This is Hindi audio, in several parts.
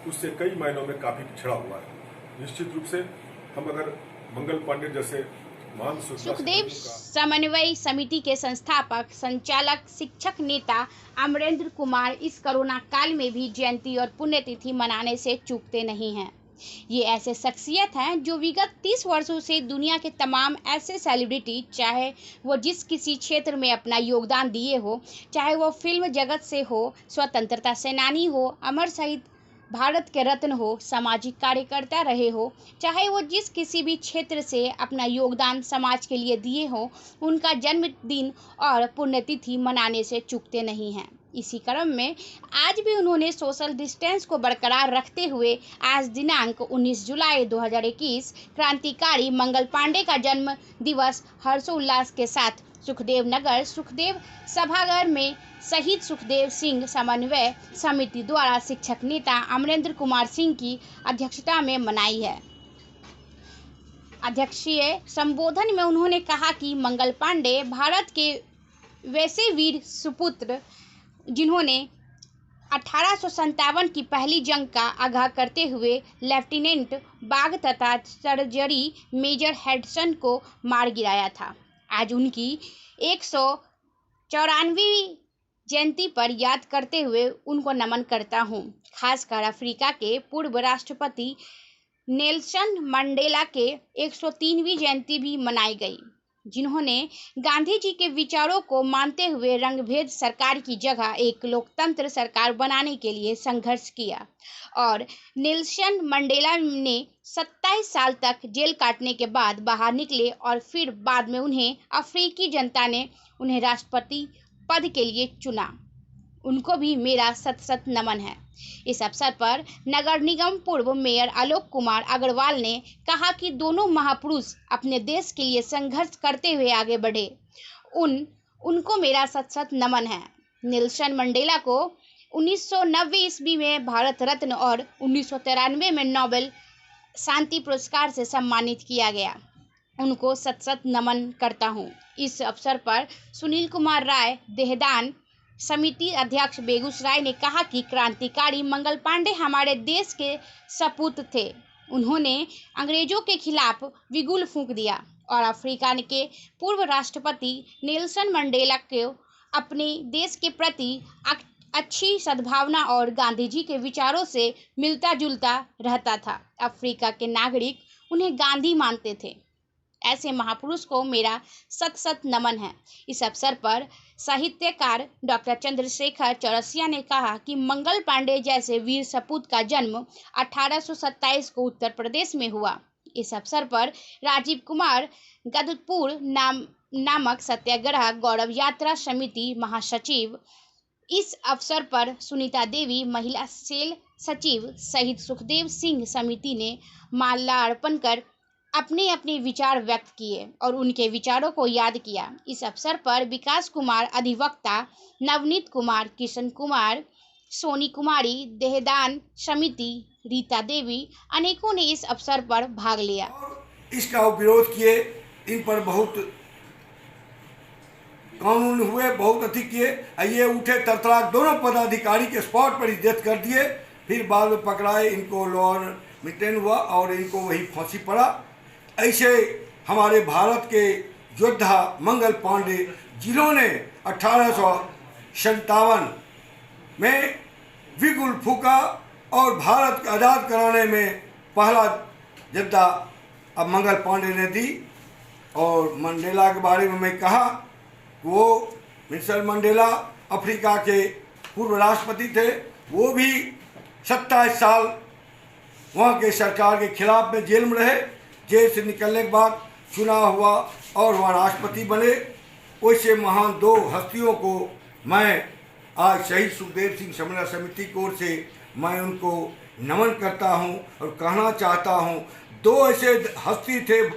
उससे कई मायनों में काफ़ी पिछड़ा हुआ है। निश्चित रूप से हम अगर मंगल पांडे जैसे महान सुखदेव समन्वय समिति के संस्थापक, संचालक, शिक्षक नेता अमरेंद्र कुमार इस कोरोना काल में भी जयंती और पुण्यतिथि मनाने से चूकते नहीं हैं। ये ऐसे शख्सियत हैं जो विगत 30 वर्षों से दुनिया के तमाम ऐसे सेलिब्रिटी, चाहे वो जिस किसी क्षेत्र में अपना योगदान दिए हो, चाहे वो फिल्म जगत से हो, स्वतंत्रता सेनानी हो, अमर शहीद भारत के रत्न हो, सामाजिक कार्यकर्ता रहे हो, चाहे वो जिस किसी भी क्षेत्र से अपना योगदान समाज के लिए दिए हो, उनका जन्मदिन और पुण्यतिथि मनाने से चूकते नहीं हैं। इसी क्रम में आज भी उन्होंने सोशल डिस्टेंस को बरकरार रखते हुए आज दिनांक 19 जुलाई 2021 क्रांतिकारी मंगल पांडे का जन्म दिवस हर्षोल्लास के साथ सुखदेव नगर सुखदेव सभागार में शहीद सुखदेव सिंह समन्वय समिति द्वारा शिक्षक नेता अमरेंद्र कुमार सिंह की अध्यक्षता में मनाई है। अध्यक्षीय संबोधन में उन्होंने कहा कि मंगल पांडे भारत के वैसे वीर सुपुत्र जिन्होंने 1857 की पहली जंग का आगाह करते हुए लेफ्टिनेंट बाग तथा सर्जरी मेजर हेडसन को मार गिराया था। आज उनकी 194वीं जयंती पर याद करते हुए उनको नमन करता हूँ। खासकर अफ्रीका के पूर्व राष्ट्रपति नेल्सन मंडेला के 103वीं जयंती भी मनाई गई, जिन्होंने गांधी जी के विचारों को मानते हुए रंगभेद सरकार की जगह एक लोकतंत्र सरकार बनाने के लिए संघर्ष किया और नेल्सन मंडेला ने 27 साल तक जेल काटने के बाद बाहर निकले और फिर बाद में उन्हें अफ्रीकी जनता ने उन्हें राष्ट्रपति पद के लिए चुना। उनको भी मेरा सत सत नमन है। इस अवसर पर नगर निगम पूर्व मेयर आलोक कुमार अग्रवाल ने कहा कि दोनों महापुरुष अपने देश के लिए संघर्ष करते हुए आगे बढ़े। उनको मेरा सत सत नमन है। नेल्सन मंडेला को 1990 ईस्वी में भारत रत्न और 1993 में नोबेल शांति पुरस्कार से सम्मानित किया गया। उनको सत सत नमन करता हूँ। इस अवसर पर सुनील कुमार राय, देहदान समिति अध्यक्ष बेगूसराय ने कहा कि क्रांतिकारी मंगल पांडे हमारे देश के सपूत थे। उन्होंने अंग्रेजों के खिलाफ बिगुल फूंक दिया और अफ्रीका के पूर्व राष्ट्रपति नेल्सन मंडेला को अपने देश के प्रति अच्छी सद्भावना और गांधी जी के विचारों से मिलता जुलता रहता था। अफ्रीका के नागरिक उन्हें गांधी मानते थे। ऐसे महापुरुष को मेरा सत सत नमन है। इस अवसर पर साहित्यकार डॉक्टर चंद्रशेखर चौरसिया ने कहा कि मंगल पांडे जैसे वीर सपूत का जन्म 1827 को उत्तर प्रदेश में हुआ। इस अवसर पर राजीव कुमार गदपुर नामक सत्याग्रह गौरव यात्रा समिति महासचिव, इस अवसर पर सुनीता देवी महिला सेल सचिव सहित सुखदेव सिंह समिति ने माल्यार्पण कर अपने अपने विचार व्यक्त किए और उनके विचारों को याद किया। इस अवसर पर विकास कुमार अधिवक्ता, नवनीत कुमार, किशन कुमार, सोनी कुमारी, देहदान समिति, रीता देवी, अनेकों ने इस अवसर पर भाग लिया। इसका विरोध किए, इन पर बहुत कानून हुए, बहुत अधिक किए। ये उठे तरतराक, दोनों पदाधिकारी के स्पॉट पर ही डेथ कर दिए। फिर बाद में पकड़ाए, इनको लॉ मेंटेन हुआ और इनको वही फांसी पड़ा। ऐसे हमारे भारत के योद्धा मंगल पांडे, जिन्होंने 1857 में बिगुल फूका और भारत को आज़ाद कराने में पहला जद्दा अब मंगल पांडे ने दी। और मंडेला के बारे में मैं कहा, वो नेल्सन मंडेला अफ्रीका के पूर्व राष्ट्रपति थे। वो भी 27 साल वहाँ के सरकार के खिलाफ में जेल में रहे। जेल से निकलने के बाद चुनाव हुआ और वहाँ राष्ट्रपति बने। वैसे महान दो हस्तियों को मैं आज शहीद सुखदेव सिंह समन्वय समिति की ओर से मैं उनको नमन करता हूँ और कहना चाहता हूँ, दो ऐसे हस्ती थे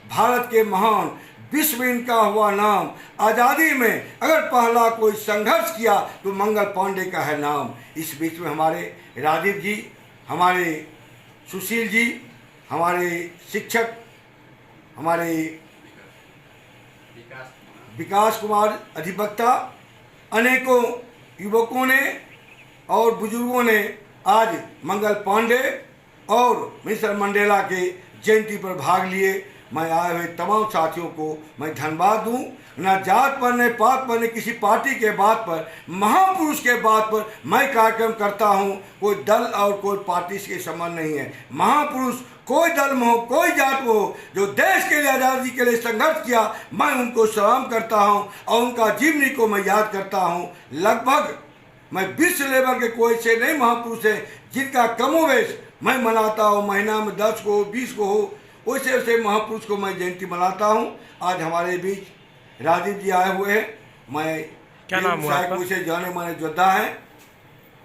भारत के महान, विश्व में इनका हुआ नाम। आज़ादी में अगर पहला कोई संघर्ष किया तो मंगल पांडे का है नाम। इस बीच में हमारे राजीव जी, हमारे सुशील जी, हमारे शिक्षक, हमारे विकास कुमार अधिवक्ता, अनेकों युवकों ने और बुजुर्गों ने आज मंगल पांडे और मिस्टर मंडेला के जयंती पर भाग लिए। मैं आए हुए तमाम साथियों को मैं धन्यवाद दूं। न जात पर न पात पर न किसी पार्टी के बात पर, महापुरुष के बात पर मैं कार्यक्रम करता हूं। कोई दल और कोई पार्टी के संबंध नहीं है। महापुरुष कोई दल में हो, कोई जात में हो, जो देश के लिए आज़ादी के लिए संघर्ष किया, मैं उनको सलाम करता हूं और उनका जीवनी को मैं याद करता हूं। लगभग मैं विश्व लेवल के कोई से नहीं महापुरुष है जिनका कमोवेश मैं मनाता हूँ। महीना में 10 को 20 को हो, वैसे वैसे महापुरुष को मैं जयंती मनाता हूँ। आज हमारे बीच राजीव जी आए हुए हैं। मैं क्या नाम हुआ आपका? से जाने माने योद्धा हैं।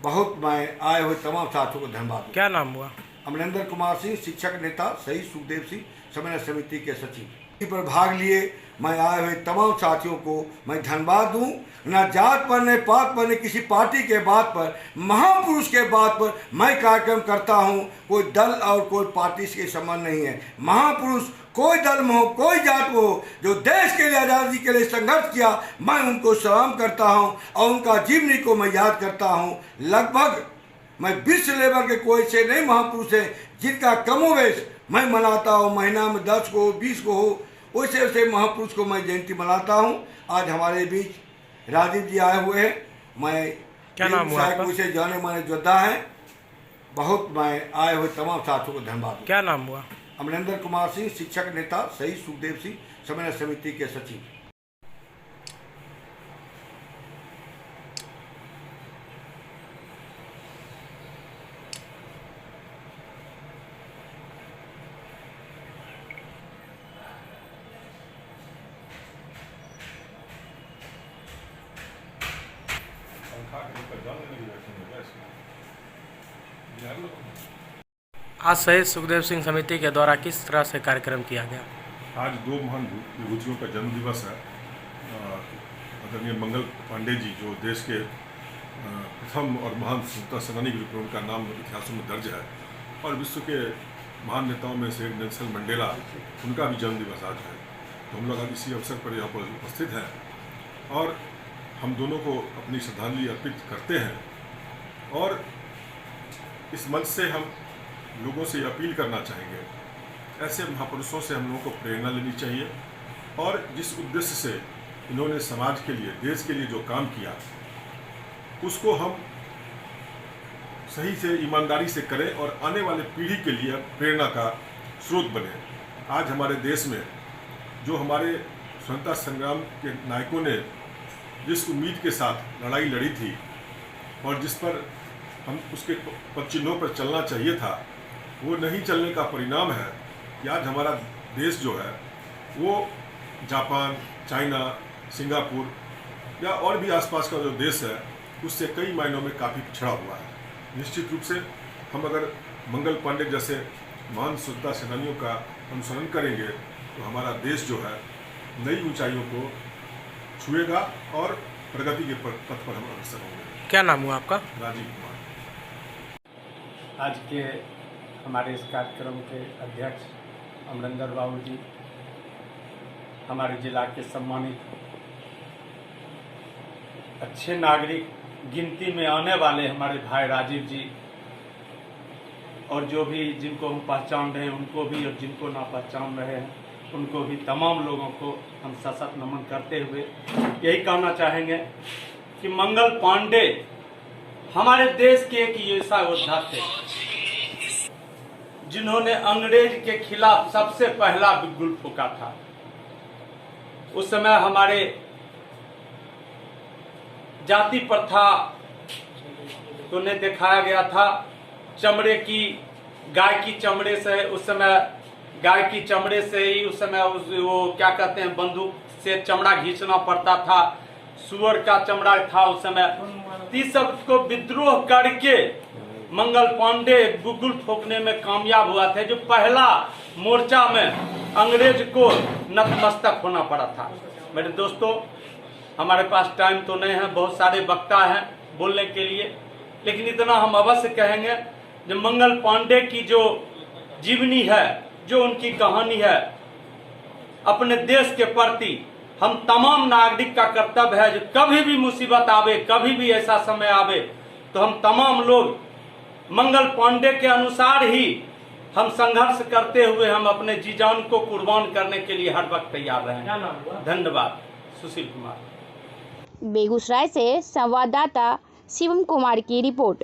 बहुत मैं आए हुए तमाम साथियों को धन्यवाद। क्या नाम हुआ? अमरिंदर कुमार सिंह, शिक्षक नेता, शहीद सुखदेव सिंह समन्वय समिति के सचिव। पर भाग लिए मैं आए हुए तमाम साथियों को मैं धन्यवाद दूं। न जात पर न पात पर न किसी पार्टी के बात पर, महापुरुष के बात पर मैं कार्यक्रम करता हूं। कोई दल और कोई पार्टी के संबंध नहीं है। महापुरुष कोई दल में हो, कोई जात में हो, जो देश के लिए आज़ादी के लिए संघर्ष किया, मैं उनको सलाम करता हूं और उनका जीवनी को मैं याद करता हूं। लगभग मैं विश्व लेवल के कोई से नहीं महापुरुष है जिनका कमोवेश मैं मनाता हूँ। महीना में 10 को 20 को हो, वैसे वैसे महापुरुष को मैं जयंती मनाता हूँ। आज हमारे बीच राजीव जी आए हुए हैं। मैं क्या नाम हुआ आपका? से जाने माने योद्धा हैं। बहुत मैं आए हुए तमाम साथियों को धन्यवाद। क्या नाम हुआ? अमरिंदर कुमार सिंह, शिक्षक नेता, शहीद सुखदेव सिंह समन्वय समिति के सचिव। आज शहीद सुखदेव सिंह समिति के द्वारा किस तरह से कार्यक्रम किया गया? आज दो महान विभूतियों का जन्म दिवस है। आदरणीय मंगल पांडे जी, जो देश के प्रथम और महान स्वतंत्रता सेनानी के रूप में उनका नाम इतिहासों में दर्ज है, और विश्व के महान नेताओं में से नेल्सन मंडेला, उनका भी जन्म दिवस आज है। तो हम लोग आज इसी अवसर पर यहाँ पर उपस्थित हैं और हम दोनों को अपनी श्रद्धांजलि अर्पित करते हैं। और इस मंच से हम लोगों से अपील करना चाहेंगे, ऐसे महापुरुषों से हम लोगों को प्रेरणा लेनी चाहिए और जिस उद्देश्य से इन्होंने समाज के लिए, देश के लिए जो काम किया, उसको हम सही से, ईमानदारी से करें और आने वाले पीढ़ी के लिए प्रेरणा का स्रोत बने। आज हमारे देश में जो हमारे स्वतंत्रता संग्राम के नायकों ने जिस उम्मीद के साथ लड़ाई लड़ी थी और जिस पर हम उसके पद चिन्हों पर चलना चाहिए था, वो नहीं चलने का परिणाम है कि आज हमारा देश जो है वो जापान, चाइना, सिंगापुर या और भी आसपास का जो देश है उससे कई मायनों में काफ़ी पिछड़ा हुआ है। निश्चित रूप से हम अगर मंगल पांडे जैसे महान स्वतंत्रता सेनानियों का अनुसरण करेंगे तो हमारा देश जो है नई ऊंचाइयों को छुएगा और प्रगति के पथ पर हम अग्रसर होंगे। क्या नाम हुआ आपका? राजीव कुमार। आज के हमारे इस कार्यक्रम के अध्यक्ष अमरिंदर बाबू जी, हमारे जिला के सम्मानित अच्छे नागरिक गिनती में आने वाले हमारे भाई राजीव जी, और जो भी जिनको हम पहचान रहे हैं उनको भी, और जिनको ना पहचान रहे हैं उनको भी, तमाम लोगों को हम सशक्त नमन करते हुए यही कहना चाहेंगे कि मंगल पांडे हमारे देश के एक ऐसा योद्धा थे जिन्होंने अंग्रेज के खिलाफ सबसे पहला बिगुल फूंका था। उस समय हमारे जाति प्रथा को ने दिखाया गया था। चमड़े की, गाय की चमड़े से, उस समय गाय की चमड़े से ही उस समय वो क्या कहते हैं, बंदूक से चमड़ा घींचना पड़ता था। सुअर का चमड़ा था उस समय। इस सब को विद्रोह करके मंगल पांडे बिगुल ठोकने में कामयाब हुआ थे, जो पहला मोर्चा में अंग्रेज को नतमस्तक होना पड़ा था। मेरे दोस्तों, हमारे पास टाइम तो नहीं है, बहुत सारे वक्ता हैं बोलने के लिए, लेकिन इतना हम अवश्य कहेंगे जो मंगल पांडे की जो जीवनी है, जो उनकी कहानी है, अपने देश के प्रति हम तमाम नागरिक का कर्तव्य है, जो कभी भी मुसीबत आवे, कभी भी ऐसा समय आवे, तो हम तमाम लोग मंगल पांडे के अनुसार ही हम संघर्ष करते हुए हम अपने जी जान को कुर्बान करने के लिए हर वक्त तैयार रहें। धन्यवाद। सुशील कुमार। बेगूसराय से संवाददाता शिवम कुमार की रिपोर्ट।